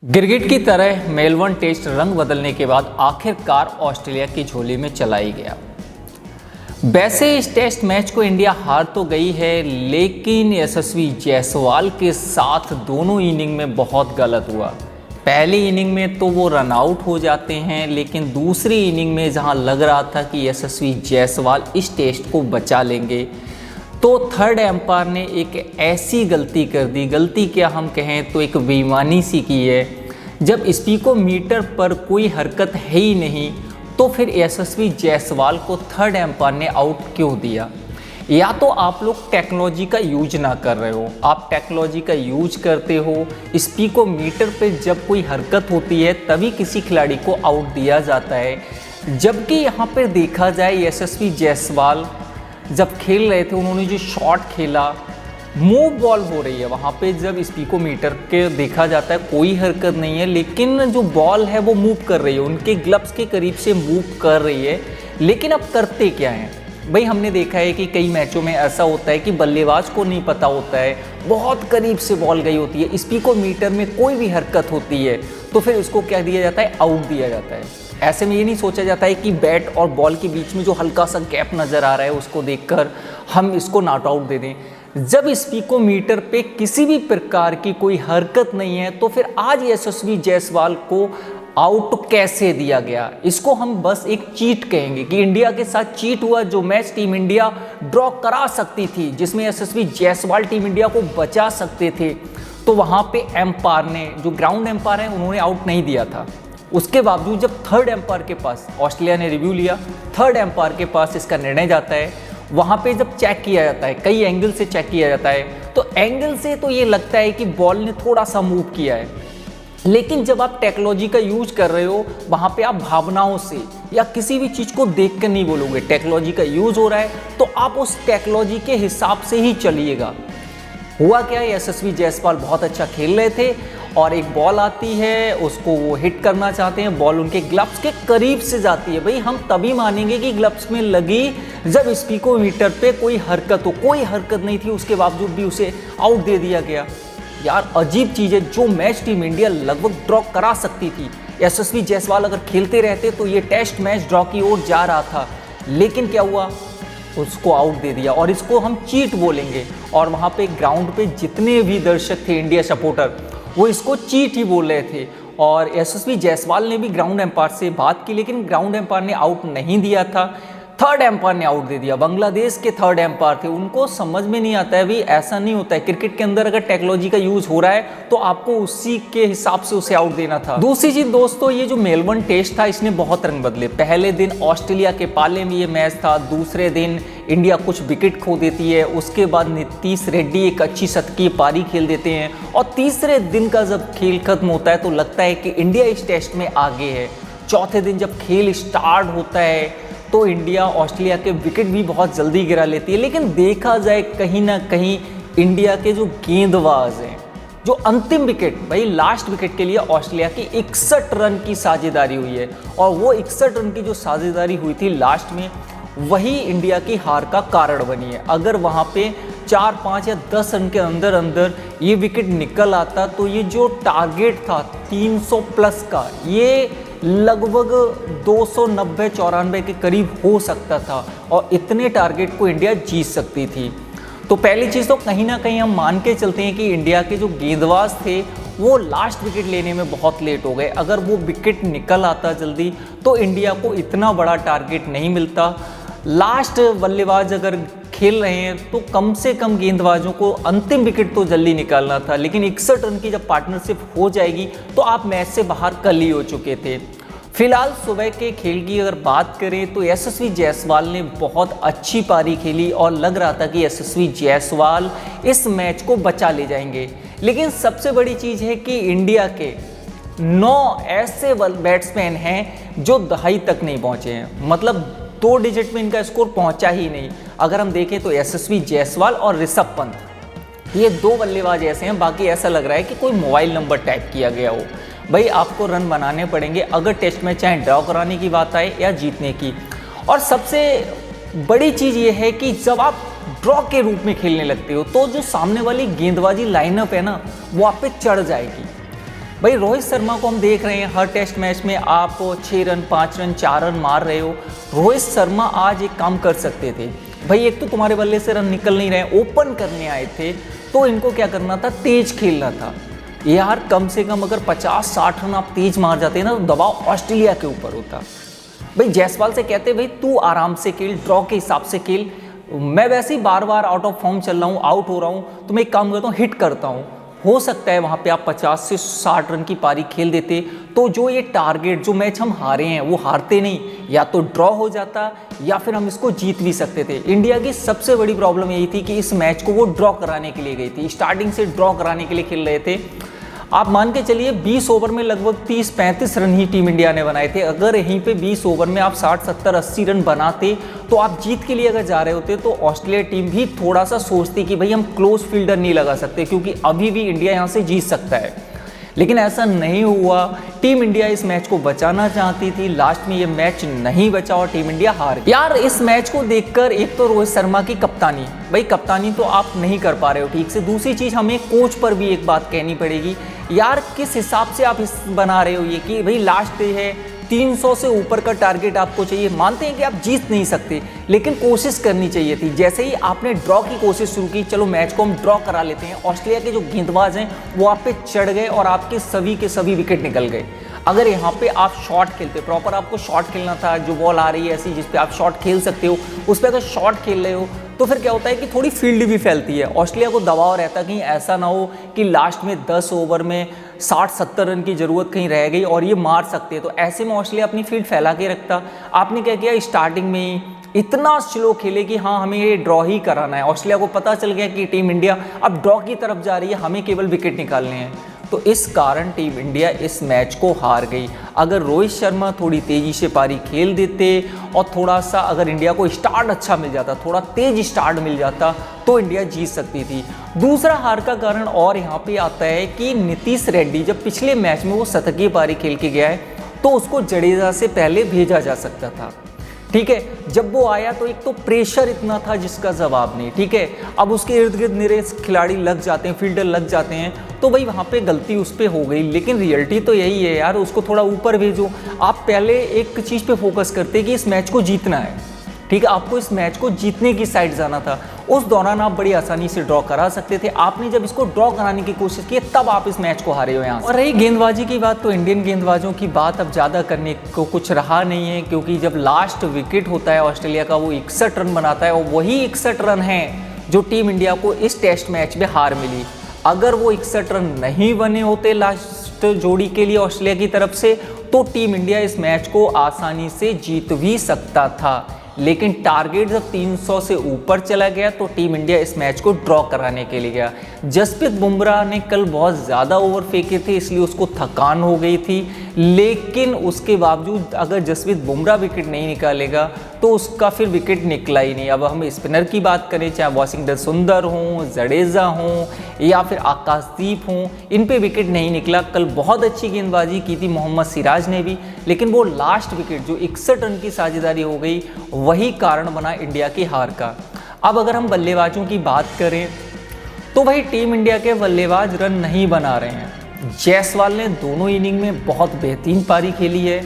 गिरगिट की तरह मेलबर्न टेस्ट रंग बदलने के बाद आखिरकार ऑस्ट्रेलिया की झोली में चलाई गया। वैसे इस टेस्ट मैच को इंडिया हार तो गई है, लेकिन यशस्वी जायसवाल के साथ दोनों इनिंग में बहुत गलत हुआ। पहली इनिंग में तो वो रन आउट हो जाते हैं, लेकिन दूसरी इनिंग में जहां लग रहा था कि यशस्वी जायसवाल इस टेस्ट को बचा लेंगे, तो थर्ड एम्पायर ने एक ऐसी गलती कर दी। गलती क्या हम कहें तो एक बेईमानी सी की है। जब स्पीकोमीटर पर कोई हरकत है ही नहीं, तो फिर यशस्वी जायसवाल को थर्ड एम्पायर ने आउट क्यों दिया? या तो आप लोग टेक्नोलॉजी का यूज ना कर रहे हो। आप टेक्नोलॉजी का यूज करते हो, स्पीकोमीटर पे जब कोई हरकत होती है तभी किसी खिलाड़ी को आउट दिया जाता है। जबकि यहाँ पर देखा जाए, यशस्वी जायसवाल जब खेल रहे थे, उन्होंने जो शॉट खेला, मूव बॉल हो रही है वहाँ पे, जब स्पीकोमीटर के देखा जाता है कोई हरकत नहीं है, लेकिन जो बॉल है वो मूव कर रही है, उनके ग्लव्स के करीब से मूव कर रही है। लेकिन अब करते क्या हैं भाई? हमने देखा है कि कई मैचों में ऐसा होता है कि बल्लेबाज को नहीं पता होता है, बहुत करीब से बॉल गई होती है, स्पीकोमीटर में कोई भी हरकत होती है तो फिर उसको क्या दिया जाता है? आउट दिया जाता है। ऐसे में ये नहीं सोचा जाता है कि बैट और बॉल के बीच में जो हल्का सा गैप नज़र आ रहा है उसको देखकर हम इसको नॉट आउट दे दें। जब स्पीकोमीटर पे किसी भी प्रकार की कोई हरकत नहीं है, तो फिर आज यशस्वी जायसवाल को आउट कैसे दिया गया? इसको हम बस एक चीट कहेंगे कि इंडिया के साथ चीट हुआ। जो मैच टीम इंडिया ड्रॉ करा सकती थी, जिसमें यशस्वी जायसवाल टीम इंडिया को बचा सकते थे, तो वहाँ पे एम्पायर ने, जो ग्राउंड एम्पायर है, उन्होंने आउट नहीं दिया था। उसके बावजूद जब थर्ड एम्पायर के पास, ऑस्ट्रेलिया ने रिव्यू लिया, थर्ड एम्पायर के पास इसका निर्णय जाता है, वहाँ पे जब चेक किया जाता है, कई एंगल से चेक किया जाता है, तो एंगल से तो ये लगता है कि बॉल ने थोड़ा सा मूव किया है। लेकिन जब आप टेक्नोलॉजी का यूज कर रहे हो, वहाँ पे आप भावनाओं से या किसी भी चीज़ को देख कर नहीं बोलोगे। टेक्नोलॉजी का यूज हो रहा है तो आप उस टेक्नोलॉजी के हिसाब से ही चलिएगा। हुआ क्या है, यशस्वी जायसवाल बहुत अच्छा खेल रहे थे और एक बॉल आती है, उसको वो हिट करना चाहते हैं, बॉल उनके ग्लव्स के करीब से जाती है। भाई हम तभी मानेंगे कि ग्लव्स में लगी जब स्पीकोमीटर पे कोई हरकत हो। कोई हरकत नहीं थी, उसके बावजूद भी उसे आउट दे दिया गया। यार अजीब चीज़ है। जो मैच टीम इंडिया लगभग ड्रॉ करा सकती थी, यशस्वी जायसवाल अगर खेलते रहते तो ये टेस्ट मैच ड्रॉ की ओर जा रहा था, लेकिन क्या हुआ, उसको आउट दे दिया। और इसको हम चीट बोलेंगे। और वहाँ पे ग्राउंड पे जितने भी दर्शक थे, इंडिया सपोर्टर, वो इसको चीट ही बोल रहे थे। और यशस्वी जायसवाल ने भी ग्राउंड एम्पायर से बात की, लेकिन ग्राउंड एम्पायर ने आउट नहीं दिया था, थर्ड एम्पायर ने आउट दे दिया। बांग्लादेश के थर्ड एम्पायर थे, उनको समझ में नहीं आता है। भाई ऐसा नहीं होता है, क्रिकेट के अंदर अगर टेक्नोलॉजी का यूज हो रहा है तो आपको उसी के हिसाब से उसे आउट देना था। दूसरी चीज दोस्तों, ये जो मेलबर्न टेस्ट था, इसने बहुत रंग बदले। पहले दिन ऑस्ट्रेलिया के पाले में ये मैच था, दूसरे दिन इंडिया कुछ विकेट खो देती है, उसके बाद नीतीश रेड्डी एक अच्छी शतकीय पारी खेल देते हैं, और तीसरे दिन का जब खेल खत्म होता है तो लगता है कि इंडिया इस टेस्ट में आगे है। चौथे दिन जब खेल स्टार्ट होता है तो इंडिया ऑस्ट्रेलिया के विकेट भी बहुत जल्दी गिरा लेती है। लेकिन देखा जाए, कहीं ना कहीं इंडिया के जो गेंदबाज हैं, जो अंतिम विकेट, भाई लास्ट विकेट के लिए ऑस्ट्रेलिया की 61 रन की साझेदारी हुई है, और वो 61 रन की जो साझेदारी हुई थी लास्ट में, वही इंडिया की हार का कारण बनी है। अगर वहाँ पे 4, 5 या 10 रन के अंदर अंदर ये विकेट निकल आता तो ये जो टारगेट था 300 प्लस का, ये लगभग 290-94 के करीब हो सकता था, और इतने टारगेट को इंडिया जीत सकती थी। तो पहली चीज़ तो कहीं ना कहीं हम मान के चलते हैं कि इंडिया के जो गेंदबाज थे वो लास्ट विकेट लेने में बहुत लेट हो गए। अगर वो विकेट निकल आता जल्दी तो इंडिया को इतना बड़ा टारगेट नहीं मिलता। लास्ट बल्लेबाज अगर खेल रहे हैं तो कम से कम गेंदबाजों को अंतिम विकेट तो जल्दी निकालना था, लेकिन 61 रन की जब पार्टनरशिप हो जाएगी तो आप मैच से बाहर कल ही हो चुके थे। फिलहाल सुबह के खेल की अगर बात करें तो यशस्वी जायसवाल ने बहुत अच्छी पारी खेली और लग रहा था कि यशस्वी जायसवाल इस मैच को बचा ले जाएंगे। लेकिन सबसे बड़ी चीज़ है कि इंडिया के 9 ऐसे बैट्समैन हैं जो दहाई तक नहीं पहुँचे हैं, मतलब 2 डिजिट में इनका स्कोर पहुंचा ही नहीं। अगर हम देखें तो यशस्वी जायसवाल और ऋषभ पंत, ये 2 बल्लेबाज ऐसे हैं, बाकी ऐसा लग रहा है कि कोई मोबाइल नंबर टाइप किया गया हो। भाई आपको रन बनाने पड़ेंगे अगर टेस्ट में चाहे ड्रॉ कराने की बात आए या जीतने की। और सबसे बड़ी चीज़ ये है कि जब आप ड्रॉ के रूप में खेलने लगते हो तो जो सामने वाली गेंदबाजी लाइनअप है ना, वो आप पे चढ़ जाएगी। भाई रोहित शर्मा को हम देख रहे हैं हर टेस्ट मैच में आप 6 रन 5 रन 4 रन मार रहे हो। रोहित शर्मा आज एक काम कर सकते थे भाई, एक तो तुम्हारे बल्ले से रन निकल नहीं रहे, ओपन करने आए थे तो इनको क्या करना था, तेज खेलना था यार। कम से कम अगर 50-60 रन आप तेज मार जाते ना तो दबाव ऑस्ट्रेलिया के ऊपर होता। भाई जायसवाल से कहते भाई तू आराम से खेल, ड्रॉ के हिसाब से खेल, मैं वैसे ही बार बार आउट ऑफ फॉर्म चल रहा हूँ, आउट हो रहा हूँ, तो मैं एक काम करता हूँ हिट करता हूँ। हो सकता है वहाँ पे आप 50 से 60 रन की पारी खेल देते तो जो ये टारगेट जो मैच हम हारे हैं वो हारते नहीं, या तो ड्रॉ हो जाता या फिर हम इसको जीत भी सकते थे। इंडिया की सबसे बड़ी प्रॉब्लम यही थी कि इस मैच को वो ड्रॉ कराने के लिए गई थी, स्टार्टिंग से ड्रॉ कराने के लिए खेल रहे थे। आप मान के चलिए 20 ओवर में लगभग 30-35 रन ही टीम इंडिया ने बनाए थे। अगर यहीं पे 20 ओवर में आप 60-70-80 रन बनाते तो आप जीत के लिए अगर जा रहे होते तो ऑस्ट्रेलिया टीम भी थोड़ा सा सोचती कि भाई हम क्लोज फील्डर नहीं लगा सकते क्योंकि अभी भी इंडिया यहाँ से जीत सकता है। लेकिन ऐसा नहीं हुआ। टीम इंडिया इस मैच को बचाना चाहती थी, लास्ट में ये मैच नहीं बचा और टीम इंडिया हार गई। यार इस मैच को देखकर एक तो रोहित शर्मा की कप्तानी, भाई कप्तानी तो आप नहीं कर पा रहे हो ठीक से। दूसरी चीज़ हमें कोच पर भी एक बात कहनी पड़ेगी, यार किस हिसाब से आप इस बना रहे हो ये कि भाई लास्ट डे है, 300 से ऊपर का टारगेट आपको चाहिए। मानते हैं कि आप जीत नहीं सकते लेकिन कोशिश करनी चाहिए थी। जैसे ही आपने ड्रॉ की कोशिश शुरू की, चलो मैच को हम ड्रॉ करा लेते हैं, ऑस्ट्रेलिया के जो गेंदबाज हैं वो आप पे चढ़ गए और आपके सभी के सभी विकेट निकल गए। अगर यहाँ पे आप शॉट खेलते, प्रॉपर आपको शॉट खेलना था, जो बॉल आ रही है ऐसी जिस पे आप शॉट खेल सकते हो उस पर अगर शॉट खेल रहे हो तो फिर क्या होता है कि थोड़ी फील्ड भी फैलती है। ऑस्ट्रेलिया को दबाव रहता कहीं ऐसा ना हो कि लास्ट में 10 ओवर में 60-70 रन की ज़रूरत कहीं रह गई और ये मार सकते हैं, तो ऐसे में ऑस्ट्रेलिया अपनी फील्ड फैला के रखता। आपने क्या किया, स्टार्टिंग में ही इतना स्लो खेले कि हाँ हमें ये ड्रॉ ही कराना है। ऑस्ट्रेलिया को पता चल गया कि टीम इंडिया अब ड्रॉ की तरफ जा रही है, हमें केवल विकेट निकालने हैं, तो इस कारण टीम इंडिया इस मैच को हार गई। अगर रोहित शर्मा थोड़ी तेज़ी से पारी खेल देते और थोड़ा सा अगर इंडिया को स्टार्ट अच्छा मिल जाता, थोड़ा तेज स्टार्ट मिल जाता तो इंडिया जीत सकती थी। दूसरा हार का कारण और यहाँ पे आता है कि नीतीश रेड्डी जब पिछले मैच में वो शतकीय पारी खेल के गया है तो उसको जडेजा से पहले भेजा जा सकता था, ठीक है। जब वो आया तो एक तो प्रेशर इतना था जिसका जवाब नहीं, ठीक है। अब उसके इर्द गिर्द मेरे खिलाड़ी लग जाते हैं, फील्डर लग जाते हैं, तो भाई वहाँ पे गलती उस पर हो गई। लेकिन रियलिटी तो यही है यार, उसको थोड़ा ऊपर भेजो। आप पहले एक चीज़ पे फोकस करते कि इस मैच को जीतना है, ठीक है, आपको इस मैच को जीतने की साइड जाना था। उस दौरान आप बड़ी आसानी से ड्रॉ करा सकते थे। आपने जब इसको ड्रॉ कराने की कोशिश की तब आप इस मैच को हारे हो यहाँ। और रही गेंदबाजी की बात, तो इंडियन गेंदबाजों की बात अब ज़्यादा करने को कुछ रहा नहीं है, क्योंकि जब लास्ट विकेट होता है ऑस्ट्रेलिया का वो 61 रन बनाता है और वही 61 रन हैं जो टीम इंडिया को इस टेस्ट मैच में हार मिली। अगर वो 61 रन नहीं बने होते लास्ट जोड़ी के लिए ऑस्ट्रेलिया की तरफ से तो टीम इंडिया इस मैच को आसानी से जीत भी सकता था। लेकिन टारगेट जब 300 से ऊपर चला गया तो टीम इंडिया इस मैच को ड्रॉ कराने के लिए गया। जसप्रीत बुमराह ने कल बहुत ज़्यादा ओवर फेंके थे इसलिए उसको थकान हो गई थी, लेकिन उसके बावजूद अगर जसप्रीत बुमराह विकेट नहीं निकालेगा तो उसका फिर विकेट निकला ही नहीं। अब हम स्पिनर की बात करें, चाहे वाशिंगटन सुंदर हों, जडेजा हों या फिर आकाशदीप हों, इन पे विकेट नहीं निकला। कल बहुत अच्छी गेंदबाजी की थी मोहम्मद सिराज ने भी, लेकिन वो लास्ट विकेट जो 61 रन की साझेदारी हो गई वही कारण बना इंडिया की हार का। अब अगर हम बल्लेबाजों की बात करें तो भाई टीम इंडिया के बल्लेबाज रन नहीं बना रहे हैं। जायसवाल ने दोनों इनिंग में बहुत बेहतरीन पारी खेली है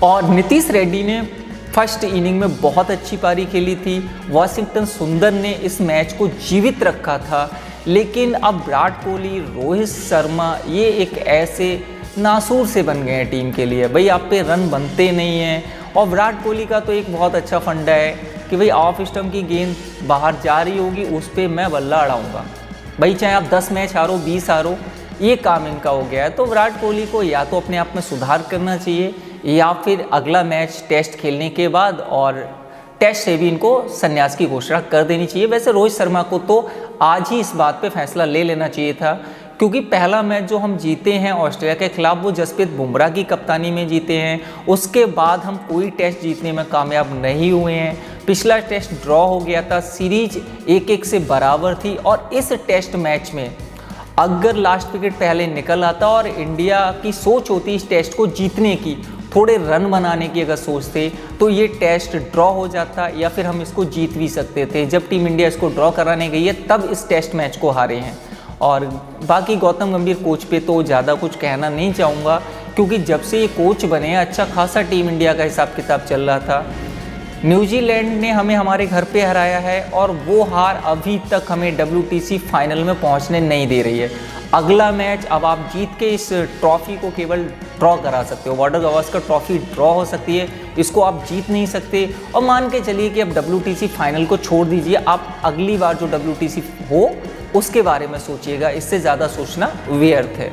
और नीतीश रेड्डी ने फर्स्ट इनिंग में बहुत अच्छी पारी खेली थी। वाशिंगटन सुंदर ने इस मैच को जीवित रखा था, लेकिन अब विराट कोहली, रोहित शर्मा ये एक ऐसे नासूर से बन गए हैं टीम के लिए। भाई आप पे रन बनते नहीं हैं। और विराट कोहली का तो एक बहुत अच्छा फंडा है कि भाई ऑफ स्टंप की गेंद बाहर जा रही होगी उस पर मैं बल्ला अड़ाऊँगा। भाई चाहे आप 10 मैच हारो, 20 हारो, ये काम इनका हो गया है। तो विराट कोहली को या तो अपने आप में सुधार करना चाहिए या फिर अगला मैच टेस्ट खेलने के बाद और टेस्ट से भी इनको संन्यास की घोषणा कर देनी चाहिए। वैसे रोहित शर्मा को तो आज ही इस बात पे फैसला ले लेना चाहिए था, क्योंकि पहला मैच जो हम जीते हैं ऑस्ट्रेलिया के खिलाफ वो जसप्रीत बुमराह की कप्तानी में जीते हैं। उसके बाद हम कोई टेस्ट जीतने में कामयाब नहीं हुए हैं। पिछला टेस्ट ड्रॉ हो गया था, सीरीज 1-1 से बराबर थी और इस टेस्ट मैच में अगर लास्ट विकेट पहले निकल आता और इंडिया की सोच होती इस टेस्ट को जीतने की, थोड़े रन बनाने की अगर सोचते तो ये टेस्ट ड्रॉ हो जाता या फिर हम इसको जीत भी सकते थे। जब टीम इंडिया इसको ड्रॉ कराने गई है तब इस टेस्ट मैच को हारे हैं और बाकी गौतम गंभीर कोच पे तो ज़्यादा कुछ कहना नहीं चाहूँगा, क्योंकि जब से ये कोच बने अच्छा खासा टीम इंडिया का हिसाब किताब चल रहा था। न्यूजीलैंड ने हमें हमारे घर पे हराया है और वो हार अभी तक हमें WTC फाइनल में पहुंचने नहीं दे रही है। अगला मैच अब आप जीत के इस ट्रॉफी को केवल ड्रॉ करा सकते हो, बॉर्डर गावस्कर ट्रॉफी ड्रॉ हो सकती है, इसको आप जीत नहीं सकते। और मान के चलिए कि अब WTC फाइनल को छोड़ दीजिए, आप अगली बार जो WTC हो उसके बारे में सोचिएगा, इससे ज़्यादा सोचना व्यर्थ है।